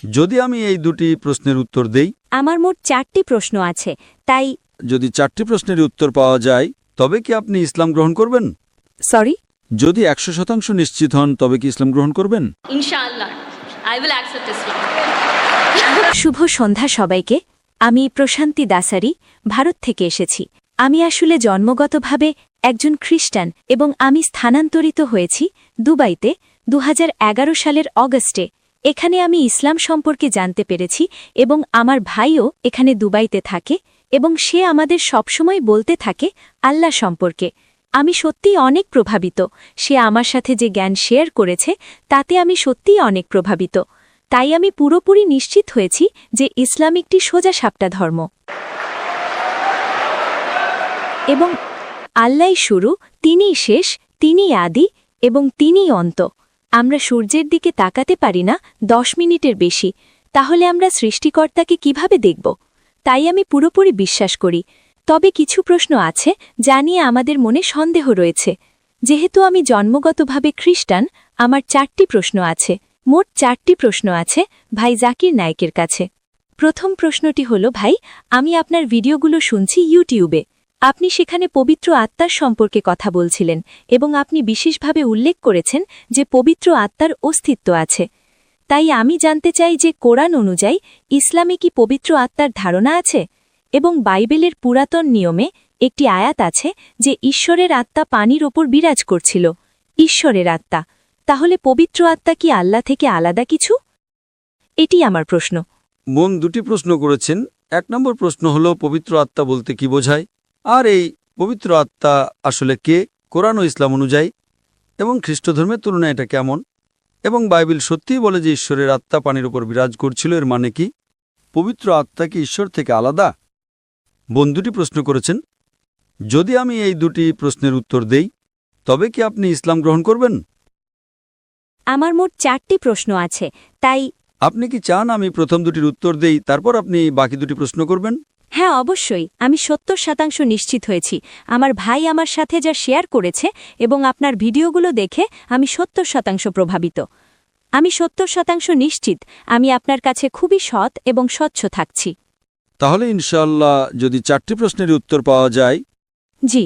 যদি আমি এই দুটি প্রশ্নের উত্তর দেই, আমার মোট 4টি প্রশ্ন আছে, তাই যদি 4টি প্রশ্নের উত্তর পাওয়া যায় তবে কি আপনি ইসলাম গ্রহণ করবেন? সরি, যদি 100% নিশ্চিত হন তবে কি ইসলাম গ্রহণ করবেন? Inshallah, I will accept Islam. শুভ সন্ধ্যা সবাইকে। আমি প্রশান্তি দাসারি, ভারত থেকে এসেছি। আমি আসলে জন্মগতভাবে একজন খ্রিস্টান এবং আমি স্থানান্তরিত হয়েছি দুবাইতে 2011 সালের অগস্টে। এখানে আমি ইসলাম সম্পর্কে জানতে পেরেছি এবং আমার ভাইও এখানে দুবাইতে থাকে এবং সে আমাদের সবসময় বলতে থাকে আল্লাহ সম্পর্কে। আমি সত্যিই অনেক প্রভাবিত। সে আমার সাথে যে জ্ঞান শেয়ার করেছে তাতে আমি সত্যিই অনেক প্রভাবিত। তাই আমি পুরোপুরি নিশ্চিত হয়েছি যে ইসলাম একটি সোজাসাপটা ধর্ম এবং আল্লাহই শুরু, তিনিই শেষ, তিনিই আদি এবং তিনিই অন্ত। আমরা সূর্যের দিকে তাকাতে পারি না 10 মিনিটের বেশি, তাহলে আমরা সৃষ্টিকর্তাকে কিভাবে দেখব? তাই আমি পুরোপুরি বিশ্বাস করি। তবে কিছু প্রশ্ন আছে যা নিয়ে আমাদের মনে সন্দেহ রয়েছে। যেহেতু আমি জন্মগতভাবে খ্রিস্টান, আমার 4টি প্রশ্ন আছে। মোট 4টি প্রশ্ন আছে ভাই জাকির নায়েকের কাছে। প্রথম প্রশ্নটি হল, ভাই, আমি আপনার ভিডিওগুলো শুনছি ইউটিউবে। আপনি সেখানে পবিত্র আত্মার সম্পর্কে কথা বলছিলেন এবং আপনি বিশেষভাবে উল্লেখ করেছেন যে পবিত্র আত্মার অস্তিত্ব আছে। তাই আমি জানতে চাই যে কোরআন অনুযায়ী ইসলামে কি পবিত্র আত্মার ধারণা আছে? এবং বাইবেলের পুরাতন নিয়মে একটি আয়াত আছে যে ঈশ্বরের আত্মা পানির ওপর বিরাজ করছিল। ঈশ্বরের আত্মা, তাহলে পবিত্র আত্মা কি আল্লাহ থেকে আলাদা কিছু? এটি আমার প্রশ্ন। বোন দুটি প্রশ্ন করেছেন। 1 নম্বর প্রশ্ন হল পবিত্র আত্মা বলতে কি বোঝায়, আর এই পবিত্র আত্মা আসলে কে কোরআন ও ইসলাম অনুযায়ী, এবং খ্রিস্টধর্মের তুলনায় এটা কেমন, এবং বাইবেল সত্যিই বলে যে ঈশ্বরের আত্মা পানির উপর বিরাজ করছিল, এর মানে কি? পবিত্র আত্মা কি ঈশ্বর থেকে আলাদা? বোন দুটি প্রশ্ন করেছেন। যদি আমি এই দুটি প্রশ্নের উত্তর দেই তবে কি আপনি ইসলাম গ্রহণ করবেন? আমার মোট 4টি প্রশ্ন আছে, তাই আপনি কি চান আমি প্রথম দুটির উত্তর দেই, তারপর আপনি বাকি দুটি প্রশ্ন করবেন? হ্যাঁ, অবশ্যই। আমি 70% নিশ্চিত হয়েছি। আমার ভাই আমার সাথে যা শেয়ার করেছে এবং আপনার ভিডিওগুলো দেখে আমি 70% প্রভাবিত। আমি 70% নিশ্চিত আমি আপনার কাছে খুবই সৎ এবং স্বচ্ছ থাকছি। তাহলে ইনশাআল্লাহ যদি 4টি প্রশ্নের উত্তর পাওয়া যায়, জি।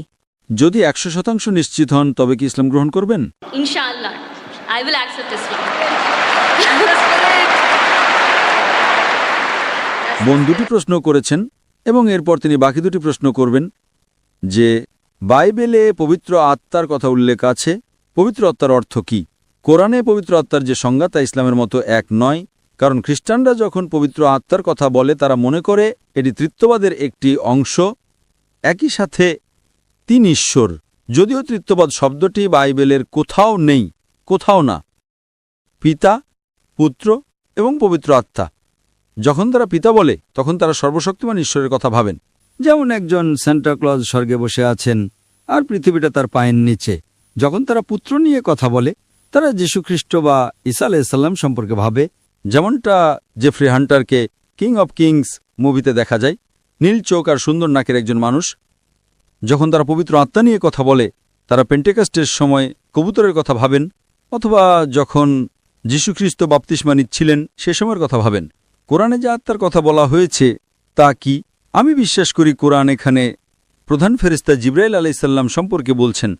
যদি 100% নিশ্চিত হন তবে কি ইসলাম গ্রহণ করবেন? Inshallah, I will accept Islam. বোন দুটি প্রশ্ন করেছেন এবং এরপর তিনি বাকি দুটি প্রশ্ন করবেন যে বাইবেলে পবিত্র আত্মার কথা উল্লেখ আছে, পবিত্র আত্মার অর্থ কি? কোরআনে পবিত্র আত্মার যে সংজ্ঞা তা ইসলামের মতো এক নয়, কারণ খ্রিস্টানরা যখন পবিত্র আত্মার কথা বলে তারা মনে করে এটি ত্রিত্ববাদের একটি অংশ। একই সাথে 3 ঈশ্বর, যদিও ত্রিত্ববাদ শব্দটি বাইবেলের কোথাও নেই, কোথাও না। পিতা, পুত্র এবং পবিত্র আত্মা। যখন তারা পিতা বলে তখন তারা সর্বশক্তিমান ঈশ্বরের কথা ভাবেন, যেমন একজন সান্টা ক্লজ স্বর্গে বসে আছেন আর পৃথিবীটা তার পায়ের নিচে। যখন তারা পুত্র নিয়ে কথা বলে তারা যীশুখ্রিস্ট বা ঈসা আলাইহিস সালাম সম্পর্কে ভাবে, যেমনটা জেফ্রি হান্টারকে কিং অব কিংস মুভিতে দেখা যায়, নীল চোখ আর সুন্দর নাকের একজন মানুষ। যখন তারা পবিত্র আত্মা নিয়ে কথা বলে তারা পেন্টেকস্টের সময় কবুতরের কথা ভাবেন, অথবা যখন যীশুখ্রিস্ট বাপ্তিস্মা নিচ্ছিলেন সে সময়ের কথা ভাবেন। কোরআনে যে আত্মার কথা বলা হয়েছে তা কি? আমি বিশ্বাস করি কোরআন এখানে প্রধান ফেরেশতা জিবরাইল আলাইহিস সালাম সম্পর্কে বলছেন।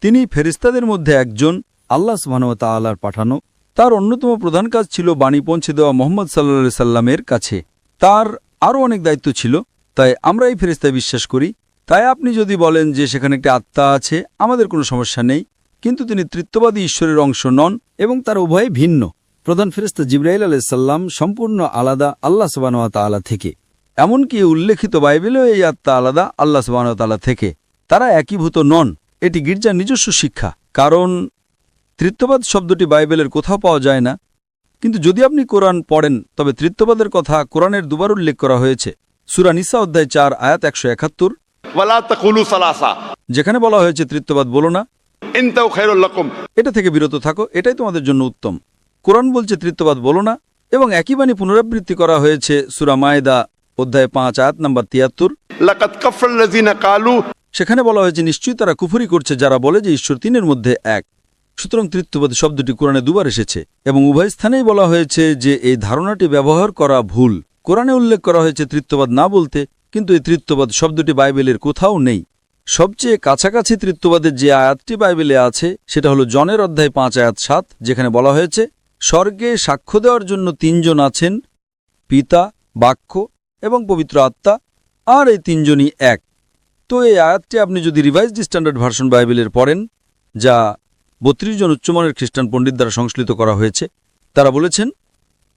তিনি ফেরেশতাদের মধ্যে একজন, আল্লাহ সুবহানাহু ওয়া তাআলার পাঠানো। তার অন্যতম প্রধান কাজ ছিল বাণী পৌঁছে দেওয়া মুহাম্মদ সাল্লাল্লাহু আলাইহি সাল্লামের কাছে। তার আরও অনেক দায়িত্ব ছিল, তাই আমরা এই ফেরেশতায় বিশ্বাস করি। তাই আপনি যদি বলেন যে সেখানে একটি আত্মা আছে, আমাদের কোনো সমস্যা নেই, কিন্তু তিনি ত্রিত্ববাদী ঈশ্বরের অংশ নন এবং তার উভয়ে ভিন্ন। প্রধান ফেরেশতা জিবরাইল আলাইহিস সালাম সম্পূর্ণ আলাদা আল্লাহ সুবহানাহু ওয়া তাআলা থেকে। এমনকি উল্লেখিত বাইবেলেও এই আত্মা আলাদা আল্লাহ সুবহানাহু ওয়া তাআলা থেকে। তারা একীভূত নন। এটি গির্জার নিজস্ব শিক্ষা, কারণ ত্রিত্ববাদ শব্দটি বাইবেলের কোথাও পাওয়া যায় না। কিন্তু যদি আপনি কোরআন পড়েন তবে ত্রিত্ববাদের কথা কোরআনের দুবার উল্লেখ করা হয়েছে। সূরা নিসা অধ্যায় 4 আয়াত 171, ওয়ালা তাকুলু সালাসা, যেখানে বলা হয়েছে ত্রিত্ববাদ বলো না, ইনতাউ খায়রুল লাকুম, এটা থেকে বিরত থাকো, এটাই তোমাদের জন্য উত্তম। কোরআন বলছে ত্রিত্ববাদ বলো না, এবং একই বাণী পুনরাবৃত্তি করা হয়েছে সূরা মায়েদা অধ্যায় 5 আয়াত নাম্বার 73। লাকাদ কাফারাল্লাযিনা ক্বালু, সেখানে বলা হয়েছে নিশ্চয়ই তারা কুফরি করছে যারা বলে যে ঈশ্বর তিনের মধ্যে এক। সুতরাং তৃত্ববাদ শব্দটি কোরআনে দুবার এসেছে এবং উভয় স্থানেই বলা হয়েছে যে এই ধারণাটি ব্যবহার করা ভুল। কোরআনে উল্লেখ করা হয়েছে তৃত্ববাদ না বলতে, কিন্তু এই তৃত্ববাদ শব্দটি বাইবেলের কোথাও নেই। সবচেয়ে কাছাকাছি তৃত্ববাদের যে আয়াতটি বাইবেলে আছে সেটা হলো জনের অধ্যায় 5 আয়াত 7, যেখানে বলা হয়েছে স্বর্গে সাক্ষ্য দেওয়ার জন্য 3 জন আছেন, পিতা, বাক্য এবং পবিত্র আত্মা, আর এই 3 জনই এক। তো এই আয়াতটি আপনি যদি রিভাইজড স্ট্যান্ডার্ড ভার্সন বাইবেলের পড়েন, যা 32 জন উচ্চমানের খ্রিস্টান পণ্ডিত দ্বারা সংশ্লিষ্ট করা হয়েছে, তারা বলেছেন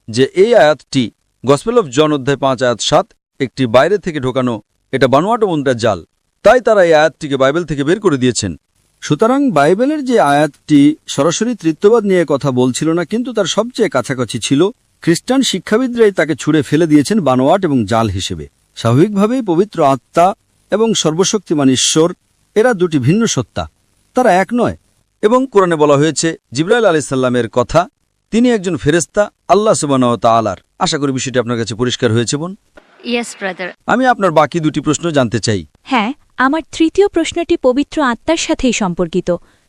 যে এই আয়াতটি গসপেল অফ জন অধ্যায় 5 আয়াত 7 একটি বাইরে থেকে ঢোকানো, এটা বানোয়াট মন্ত্রের জাল। তাই তারা এই আয়াতটিকে বাইবেল থেকে বের করে দিয়েছেন। সুতরাং বাইবেলের যে আয়াতটি সরাসরি তৃত্ববাদ নিয়ে কথা বলছিল না, কিন্তু তার সবচেয়ে কাছাকাছি ছিল, খ্রিস্টান শিক্ষাবিদরাই তাকে ছুঁড়ে ফেলে দিয়েছেন বানোয়াট এবং জাল হিসেবে। স্বাভাবিকভাবেই পবিত্র আত্মা এবং সর্বশক্তিমান ঈশ্বর এরা দুটি ভিন্ন সত্তা, তারা এক নয়। এবং কোরআনে বলা হয়েছে জিবরাইল আলাইহিস সালামের কথা, তিনি একজন ফেরেশতা আল্লাহ সুবহানাহু ওয়া তাআলার। আশা করি বিষয়টি আপনার কাছে পরিষ্কার হয়েছে বোন। Yes, brother. আমি আপনার বাকি দুটি প্রশ্ন জানতে চাই। হ্যাঁ, আমার তৃতীয় প্রশ্নটি পবিত্র আত্মার সাথেই সম্পর্কিত।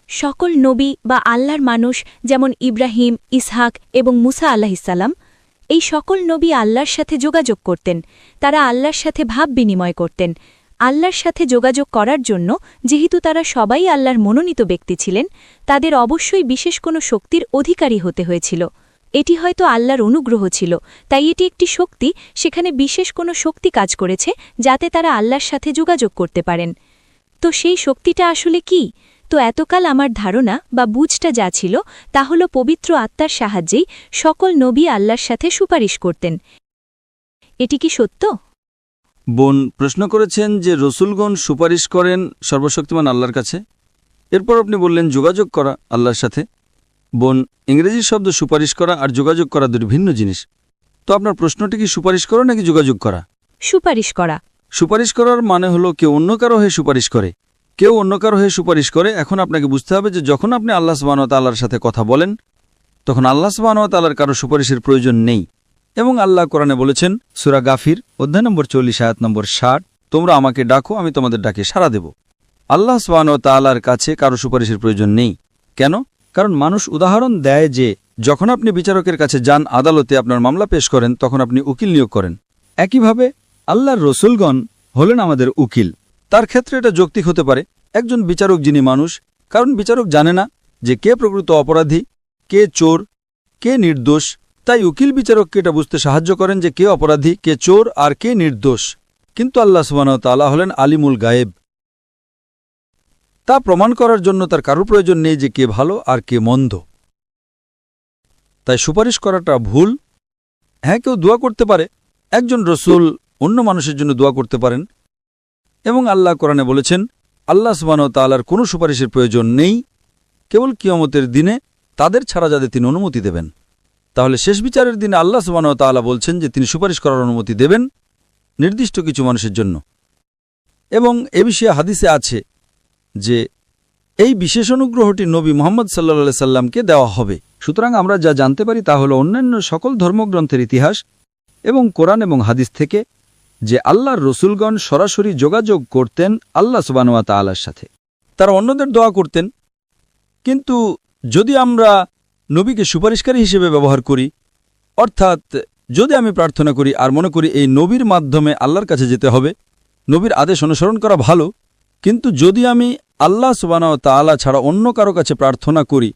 সকল নবী বা আল্লাহর মানুষ, যেমন ইব্রাহিম, ইসহাক এবং মুসা আলাহিসাল্লাম, এই সকল নবী আল্লাহর সাথে যোগাযোগ করতেন। তারা আল্লাহর সাথে ভাব বিনিময় করতেন। আল্লাহর সাথে যোগাযোগ করার জন্য যেহেতু তারা সবাই আল্লাহর মনোনীত ব্যক্তি ছিলেন, তাদের অবশ্যই বিশেষ কোনো শক্তির অধিকারী হতে হয়েছিল। এটি হয়তো আল্লাহর অনুগ্রহ ছিল, তাই এটি একটি শক্তি, সেখানে বিশেষ কোনো শক্তি কাজ করেছে যাতে তারা আল্লাহর সাথে যোগাযোগ করতে পারেন। তো সেই শক্তিটা আসলে কি? তো এতকাল আমার ধারণা বা বুঝটা যা ছিল তা হল পবিত্র আত্মার সাহায্যেই সকল নবী আল্লাহর সাথে সুপারিশ করতেন। এটি কি সত্য? বোন প্রশ্ন করেছেন যে রসুলগণ সুপারিশ করেন সর্বশক্তিমান আল্লাহর কাছে। এরপর আপনি বললেন যোগাযোগ করা আল্লাহর সাথে। বোন, ইংরেজি শব্দ সুপারিশ করা আর যোগাযোগ করা দুটি ভিন্ন জিনিস। তো আপনার প্রশ্নটি কি সুপারিশ করা নাকি যোগাযোগ করা? সুপারিশ করা। সুপারিশ করার মানে হলো কেউ অন্য কারো হয়ে সুপারিশ করে। কেউ অন্য কারো হয়ে সুপারিশ করে। এখন আপনাকে বুঝতে হবে যে যখন আপনি আল্লাহ সুবহানাহু ওয়া তাআলার সাথে কথা বলেন, তখন আল্লাহ সুবহানাহু ওয়া তাআলার কারো সুপারিশের প্রয়োজন নেই। এবং আল্লাহ কোরআনে বলেছেন সূরা গাফির অধ্যায় নম্বর 40 আয়াত নম্বর 60, তোমরা আমাকে ডাকো, আমি তোমাদের ডাকে সাড়া দেব। আল্লাহ সুবহানাহু ওয়া তাআলার কাছে কারো সুপারিশের প্রয়োজন নেই। কেন? কারণ মানুষ উদাহরণ দেয় যে যখন আপনি বিচারকের কাছে যান, আদালতে আপনার মামলা পেশ করেন, তখন আপনি উকিল নিয়োগ করেন। একইভাবে আল্লাহর রসুলগণ হলেন আমাদের উকিল। তার ক্ষেত্রে এটা যৌক্তিক হতে পারে একজন বিচারক যিনি মানুষ, কারণ বিচারক জানে না যে কে প্রকৃত অপরাধী, কে চোর, কে নির্দোষ। তাই উকিল বিচারককে এটা বুঝতে সাহায্য করেন যে কে অপরাধী, কে চোর আর কে নির্দোষ। কিন্তু আল্লাহ সুবহানাহু ওয়া তাআলা হলেন আলিমুল গায়েব। তা প্রমাণ করার জন্য তার কারো প্রয়োজন নেই যে কে ভালো আর কে মন্দ। তাই সুপারিশ করাটা ভুল। হ্যাঁ, কেউ দোয়া করতে পারে, একজন রসুল অন্য মানুষের জন্য দোয়া করতে পারেন। এবং আল্লাহ কোরআনে বলেছেন আল্লাহ সুবহানাহু ওয়া তাআলার কোনো সুপারিশের প্রয়োজন নেই, কেবল কিয়ামতের দিনে তাদের ছাড়া যাদের তিনি অনুমতি দেবেন। তাহলে শেষ বিচারের দিনে আল্লাহ সুবহানাহু ওয়া তাআলা বলছেন যে তিনি সুপারিশ করার অনুমতি দেবেন নির্দিষ্ট কিছু মানুষের জন্য। এবং এ বিষয়ে হাদিসে আছে যে এই বিশেষ অনুগ্রহটি নবী মুহাম্মদ সাল্লাল্লাহু আলাইহি সাল্লামকে দেওয়া হবে। সুতরাং আমরা যা জানতে পারি তা হলো অন্যান্য সকল ধর্মগ্রন্থের ইতিহাস এবং কোরআন এবং হাদিস থেকে যে আল্লাহর রসুলগণ সরাসরি যোগাযোগ করতেন আল্লাহ সুবহানাহু ওয়া তাআলার সাথে। তারা অন্যদের দোয়া করতেন। কিন্তু যদি আমরা নবীকে সুপারিশকারী হিসেবে ব্যবহার করি, অর্থাৎ যদি আমি প্রার্থনা করি আর মনে করি এই নবীর মাধ্যমে আল্লাহর কাছে যেতে হবে, নবীর আদেশ অনুসরণ করা ভালো, কিন্তু যদি আমি আল্লাহ সুবহানাহু ওয়া তাআলা ছাড়া অন্য কারো কাছে প্রার্থনা করি,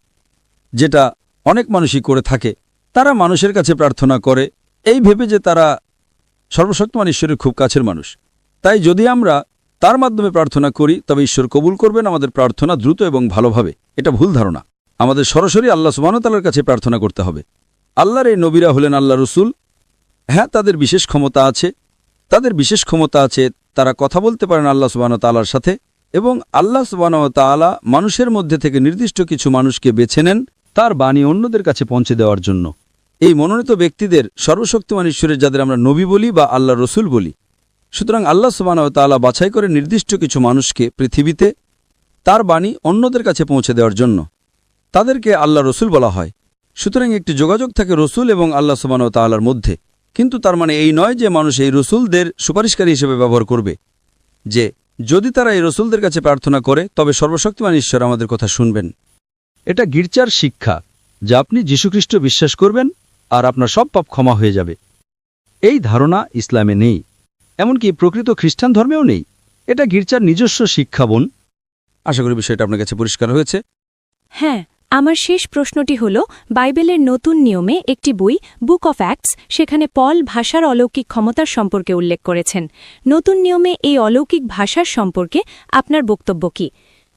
যেটা অনেক মানুষই করে থাকে, তারা মানুষের কাছে প্রার্থনা করে এই ভেবে যে তারা সর্বশক্তিমান ঈশ্বরের খুব কাছের মানুষ। তাই যদি আমরা তার মাধ্যমে প্রার্থনা করি তবে ঈশ্বর কবুল করবেন আমাদের প্রার্থনা দ্রুত এবং ভালোভাবে। এটা ভুল ধারণা। আমাদের সরাসরি আল্লাহ সুবহানাহু ওয়া তাআলার কাছে প্রার্থনা করতে হবে। আল্লাহর এই নবীরা হলেন আল্লাহ রসুল। হ্যাঁ, তাদের বিশেষ ক্ষমতা আছে, তারা কথা বলতে পারেন আল্লাহ সুবহানাহু ওয়া তাআলার সাথে। এবং আল্লাহ সুবহানাহু ওয়া তাআলা মানুষের মধ্যে থেকে নির্দিষ্ট কিছু মানুষকে বেছে নেন তার বাণী অন্যদের কাছে পৌঁছে দেওয়ার জন্য। এই মনোনীত ব্যক্তিদের সর্বশক্তিমান ঈশ্বরের যাদের আমরা নবী বলি বা আল্লাহ রসুল বলি। সুতরাং আল্লাহ সুবহানাহু ওয়া তাআলা বাছাই করে নির্দিষ্ট কিছু মানুষকে পৃথিবীতে তার বাণী অন্যদের কাছে পৌঁছে দেওয়ার জন্য, তাদেরকে আল্লাহ রসুল বলা হয়। সুতরাং একটি যোগাযোগ থাকে রসুল এবং আল্লাহ সুবহানাহু ওয়া তাআলার মধ্যে। কিন্তু তার মানে এই নয় যে মানুষ এই রসুলদের সুপারিশকারী হিসেবে ব্যবহার করবে, যে যদি তারা এই রসুলদের কাছে প্রার্থনা করে তবে সর্বশক্তিমান ঈশ্বর আমাদের কথা শুনবেন। এটা গির্জার শিক্ষা যা আপনি যীশুখ্রিস্ট বিশ্বাস করবেন আর আপনার সব পাপ ক্ষমা হয়ে যাবে। এই ধারণা ইসলামে নেই, এমনকি প্রকৃত খ্রিস্টান ধর্মেও নেই। এটা গির্জার নিজস্ব শিক্ষা বোন। আশা করি বিষয়টা আপনার কাছে পরিষ্কার হয়েছে। হ্যাঁ, আমার শেষ প্রশ্নটি হল, বাইবেলের নতুন নিয়মে একটি বই বুক অফ অ্যাক্টস, সেখানে পল ভাষার অলৌকিক ক্ষমতার সম্পর্কে উল্লেখ করেছেন। নতুন নিয়মে এই অলৌকিক ভাষার সম্পর্কে আপনার বক্তব্য কি?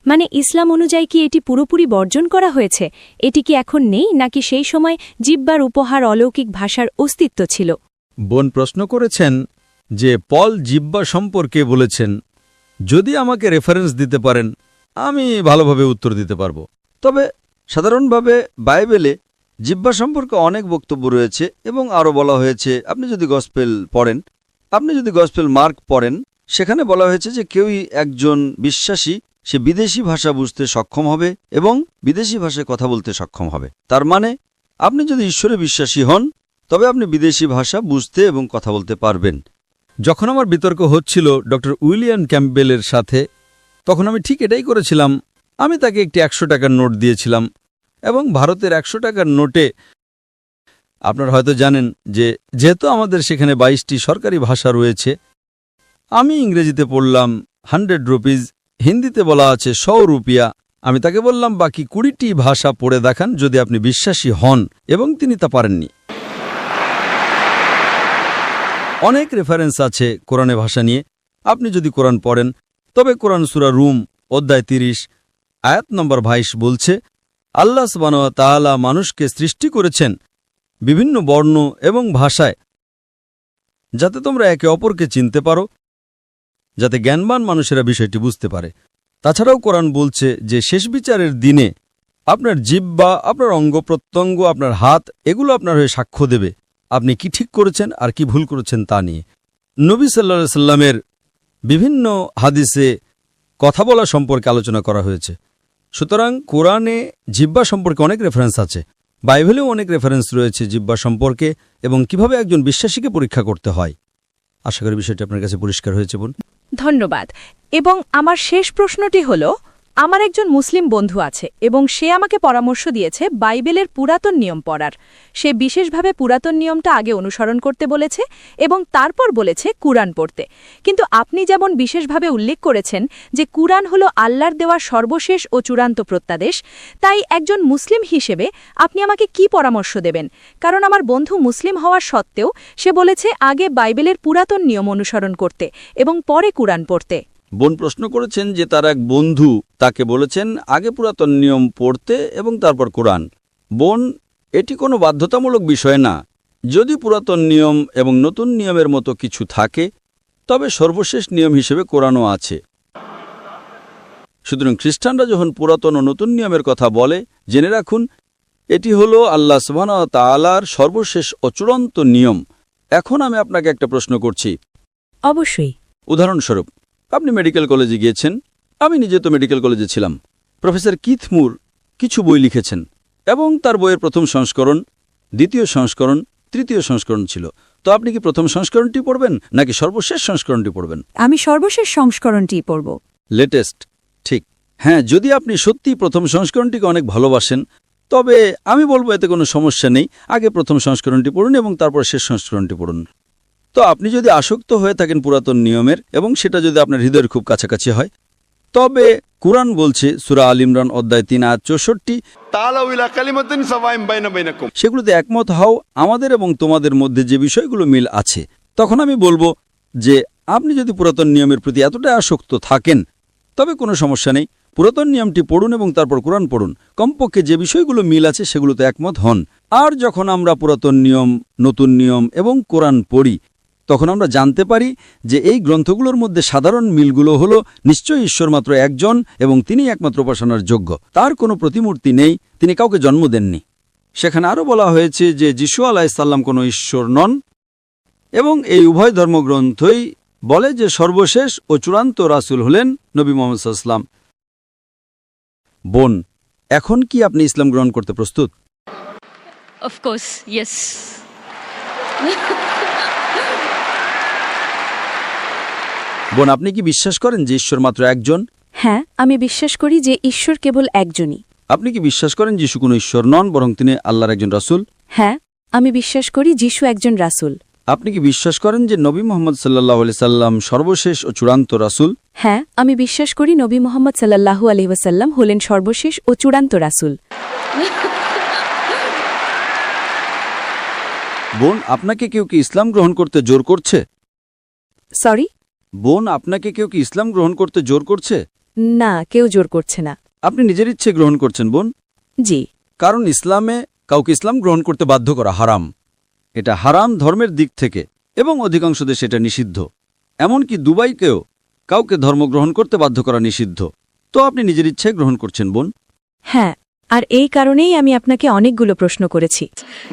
মানে ইসলাম অনুযায়ী কি এটি পুরোপুরি বর্জন করা হয়েছে? এটি কি এখন নেই, নাকি সেই সময় জিব্বার উপহার অলৌকিক ভাষার অস্তিত্ব ছিল? বোন প্রশ্ন করেছেন যে পল জিব্বা সম্পর্কে বলেছেন। যদি আমাকে রেফারেন্স দিতে পারেন আমি ভালোভাবে উত্তর দিতে পারব। তবে সাধারণভাবে বাইবেলে জিব্বা সম্পর্কে অনেক বক্তব্য রয়েছে এবং আরও বলা হয়েছে। আপনি যদি গসপেল পড়েন, আপনি যদি গসপেল মার্ক পড়েন, সেখানে বলা হয়েছে যে কেউই একজন বিশ্বাসী সে বিদেশি ভাষা বুঝতে সক্ষম হবে এবং বিদেশি ভাষায় কথা বলতে সক্ষম হবে। তার মানে আপনি যদি ঈশ্বরে বিশ্বাসী হন তবে আপনি বিদেশি ভাষা বুঝতে এবং কথা বলতে পারবেন। যখন আমার বিতর্ক হচ্ছিল ডক্টর উইলিয়াম ক্যাম্পবেলের সাথে, তখন আমি ঠিক এটাই করেছিলাম। আমি তাকে একটি 100 টাকার নোট দিয়েছিলাম এবং ভারতের 100 টাকার নোটে আপনারা হয়তো জানেন যে যেহেতু আমাদের সেখানে 22টি সরকারি ভাষা রয়েছে, আমি ইংরেজিতে পড়লাম 100 রুপিজ, হিন্দিতে বলা আছে 100 রুপিয়া। আমি তাকে বললাম বাকি 20টি ভাষা পড়ে দেখান যদি আপনি বিশ্বাসী হন, এবং তিনি তা পারেননি। অনেক রেফারেন্স আছে কোরআনে ভাষা নিয়ে। আপনি যদি কোরআন পড়েন তবে কোরআন সূরা রুম অধ্যায় 30 আয়াত নম্বর 22 বলছে, আল্লাহ সুবহানাহু ওয়া তাআলা মানুষকে সৃষ্টি করেছেন বিভিন্ন বর্ণ এবং ভাষায়, যাতে তোমরা একে অপরকে চিনতে পারো, যাতে জ্ঞানবান মানুষেরা বিষয়টি বুঝতে পারে। তাছাড়াও কোরআন বলছে যে শেষ বিচারের দিনে আপনার জিহ্বা, আপনার অঙ্গ প্রত্যঙ্গ, আপনার হাত, এগুলো আপনার হয়ে সাক্ষ্য দেবে আপনি কি ঠিক করেছেন আর কি ভুল করেছেন তা নিয়ে। নবী সাল্লাল্লাহু আলাইহি সাল্লামের বিভিন্ন হাদিসে কথা বলা সম্পর্কে আলোচনা করা হয়েছে। সুতরাং কোরআনে জিহ্বা সম্পর্কে অনেক রেফারেন্স আছে, বাইবেলেও অনেক রেফারেন্স রয়েছে জিহ্বা সম্পর্কে এবং কিভাবে একজন বিশ্বাসীকে পরীক্ষা করতে হয়। আশা করি বিষয়টি আপনার কাছে পরিষ্কার হয়েছে বোন। ধন্যবাদ। এবং আমার শেষ প্রশ্নটি হল, আমার একজন মুসলিম বন্ধু আছে এবং সে আমাকে পরামর্শ দিয়েছে বাইবেলের পুরাতন নিয়ম পড়ার। সে বিশেষভাবে পুরাতন নিয়মটা আগে অনুসরণ করতে বলেছে এবং তারপর বলেছে কুরআন পড়তে। কিন্তু আপনি যেমন বিশেষভাবে উল্লেখ করেছেন যে কুরআন হল আল্লাহর দেওয়া সর্বশেষ ও চূড়ান্ত প্রত্যাদেশ, তাই একজন মুসলিম হিসেবে আপনি আমাকে কি পরামর্শ দেবেন? কারণ আমার বন্ধু মুসলিম হওয়ার সত্ত্বেও সে বলেছে আগে বাইবেলের পুরাতন নিয়ম অনুসরণ করতে এবং পরে কুরআন পড়তে। বোন প্রশ্ন করেছেন যে তার এক বন্ধু তাকে বলেছেন আগে পুরাতন নিয়ম পড়তে এবং তারপর কোরআন। বোন, এটি কোনো বাধ্যতামূলক বিষয় না। যদি পুরাতন নিয়ম এবং নতুন নিয়মের মতো কিছু থাকে তবে সর্বশেষ নিয়ম হিসেবে কোরআনও আছে। সুতরাং খ্রিস্টানরা যখন পুরাতন ও নতুন নিয়মের কথা বলে, জেনে রাখুন এটি হলো আল্লাহ সুবহানাহু ওয়া তাআলার সর্বশেষ ও চূড়ান্ত নিয়ম। এখন আমি আপনাকে একটা প্রশ্ন করছি। অবশ্যই। উদাহরণস্বরূপ, আপনি মেডিকেল কলেজে গিয়েছেন। আমি নিজে তো মেডিকেল কলেজে ছিলাম। প্রফেসর কিথ মুর কিছু বই লিখেছেন এবং তার বইয়ের প্রথম সংস্করণ, দ্বিতীয় সংস্করণ, তৃতীয় সংস্করণ ছিল। তো আপনি কি প্রথম সংস্করণটি পড়বেন নাকি সর্বশেষ সংস্করণটি পড়বেন? আমি সর্বশেষ সংস্করণটি পড়ব। লেটেস্ট, ঠিক। হ্যাঁ, যদি আপনি সত্যি প্রথম সংস্করণটিকে অনেক ভালোবাসেন তবে আমি বলবো এতে কোনো সমস্যা নেই। আগে প্রথম সংস্করণটি পড়ুন এবং তারপর শেষ সংস্করণটি পড়ুন। তো আপনি যদি আসক্ত হয়ে থাকেন পুরাতন নিয়মের এবং সেটা যদি আপনার হৃদয়ের খুব কাছাকাছি হয়, তবে কুরআন বলছে সূরা আল ইমরান অধ্যায় 3 আয়াত 64, তাআলাউ ইলা কালিমাতিন সাওয়াইন বাইনা বাইনাকুম। সেগুলোতে একমত হও আমাদের এবং তোমাদের মধ্যে যে বিষয়গুলো মিল আছে। তখন আমি বলবো যে আপনি যদি পুরাতন নিয়মের প্রতি এতটা আসক্ত থাকেন তবে কোনো সমস্যা নেই। পুরাতন নিয়মটি পড়ুন এবং তারপর কোরআন পড়ুন। কমপক্ষে যে বিষয়গুলো মিল আছে সেগুলোতে একমত হন। আর যখন আমরা পুরাতন নিয়ম, নতুন নিয়ম এবং কোরআন পড়ি তখন আমরা জানতে পারি যে এই গ্রন্থগুলোর মধ্যে সাধারণ মিলগুলো হলো নিশ্চয়ই ঈশ্বর মাত্র একজন এবং তিনি একমাত্র উপাসনার যোগ্য। তার কোনো প্রতিমূর্তি নেই, তিনি কাউকে জন্ম দেননি। সেখানে আরও বলা হয়েছে যে যিশু আলাইহিস সালাম কোনো ঈশ্বর নন এবং এই উভয় ধর্মগ্রন্থই বলে যে সর্বশেষ ও চূড়ান্ত রাসূল হলেন নবী মুহাম্মদ সাল্লাল্লাহু আলাইহি ওয়াসাল্লাম। বোন, এখন কি আপনি ইসলাম গ্রহণ করতে প্রস্তুত? Of course, yes. বোন, আপনি কি বিশ্বাস করেন যে ঈশ্বর মাত্র একজন? হ্যাঁ, আমি বিশ্বাস করি যে ঈশ্বর কেবল একজনই। আপনি কি বিশ্বাস করেন যিশু কোনো ঈশ্বর নন, বরং তিনি আল্লাহর একজন রাসূল? হ্যাঁ, আমি বিশ্বাস করি যিশু একজন রাসূল। আপনি কি বিশ্বাস করেন যে নবী মুহাম্মদ সাল্লাল্লাহু আলাইহি সাল্লাম সর্বশেষ ও চূড়ান্ত রাসূল? হ্যাঁ, আমি বিশ্বাস করি নবী মুহাম্মদ সাল্লাল্লাহু আলাইহি ওয়াসাল্লাম হলেন সর্বশেষ ও চূড়ান্ত রাসূল। বোন, আপনাকে কেউ কি ইসলাম গ্রহণ করতে জোর করছে? সরি? বোন, আপনাকে কেউ কি ইসলাম গ্রহণ করতে জোর করছে? না, কেউ জোর করছে না। আপনি নিজের ইচ্ছে গ্রহণ করছেন বোন। জি। কারণ ইসলামে কাউকে ইসলাম গ্রহণ করতে বাধ্য করা হারাম। এটা হারাম ধর্মের দিক থেকে, এবং অধিকাংশ দেশে এটা নিষিদ্ধ। এমনকি দুবাইকেও কাউকে ধর্ম গ্রহণ করতে বাধ্য করা নিষিদ্ধ। তো আপনি নিজের ইচ্ছায় গ্রহণ করছেন বোন। হ্যাঁ, আর এই কারণেই আমি আপনাকে অনেকগুলো প্রশ্ন করেছি।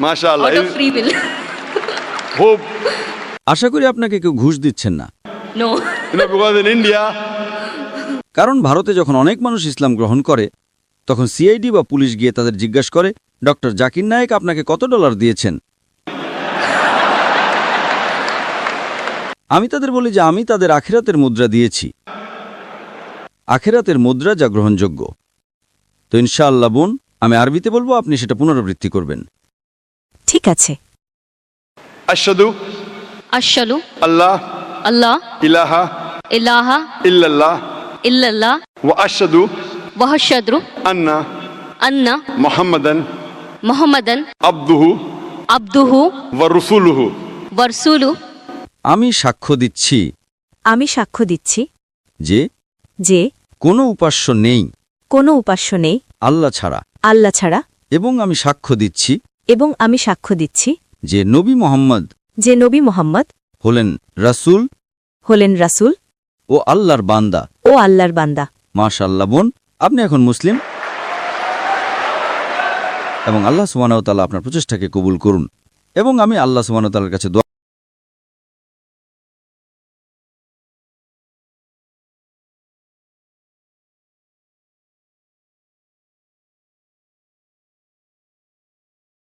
MashaAllah. Out of free will. Hope, আশা করি আপনাকে কেউ ঘুষ দিচ্ছেন না। No. because in India, কারণ ভারতে যখন অনেক মানুষ ইসলাম গ্রহণ করে, তখন সিআইডি বা পুলিশ গিয়ে তাদের জিজ্ঞাসা করে, ডক্টর জাকির নায়েক আপনাকে কত ডলার দিয়েছেন? আমি তাদের বলি যে আমি তাদের আখিরাতের মুদ্রা দিয়েছি, আখিরাতের মুদ্রা যা গ্রহণযোগ্য। তো ইনশাআল্লাহ বোন, আমি আরবিতে বলবো, আপনি সেটা পুনরাবৃত্তি করবেন। ঠিক আছে। Ashhadu Ashhadu Allah Allah ilaha ilaha illallah illallah wa ashhadu wa ashhadu anna anna Muhammadan Muhammadan abduhu abduhu wa rasuluhu. wa rasuluhu. আমি সাক্ষ্য দিচ্ছি আমি সাক্ষ্য দিচ্ছি যে যে কোনো উপাস্য নেই কোনো উপাস্য নেই আল্লাহ ছাড়া, আল্লাহ ছাড়া, এবং আমি সাক্ষ্য দিচ্ছি এবং আমি সাক্ষ্য দিচ্ছি যে নবী মুহাম্মদ যে নবী মুহাম্মদ হলেন রাসূল হলেন রাসূল ও আল্লাহর বান্দা। ও আল্লাহর বান্দা। মাশাআল্লাহ বোন, আপনি এখন মুসলিম, এবং আল্লাহ সুবহানাহু ওয়া তাআলা আপনার প্রচেষ্টাকে কবুল করুন। এবং আমি আল্লাহ সুবহানাহু ওয়া তাআলার কাছে দোয়া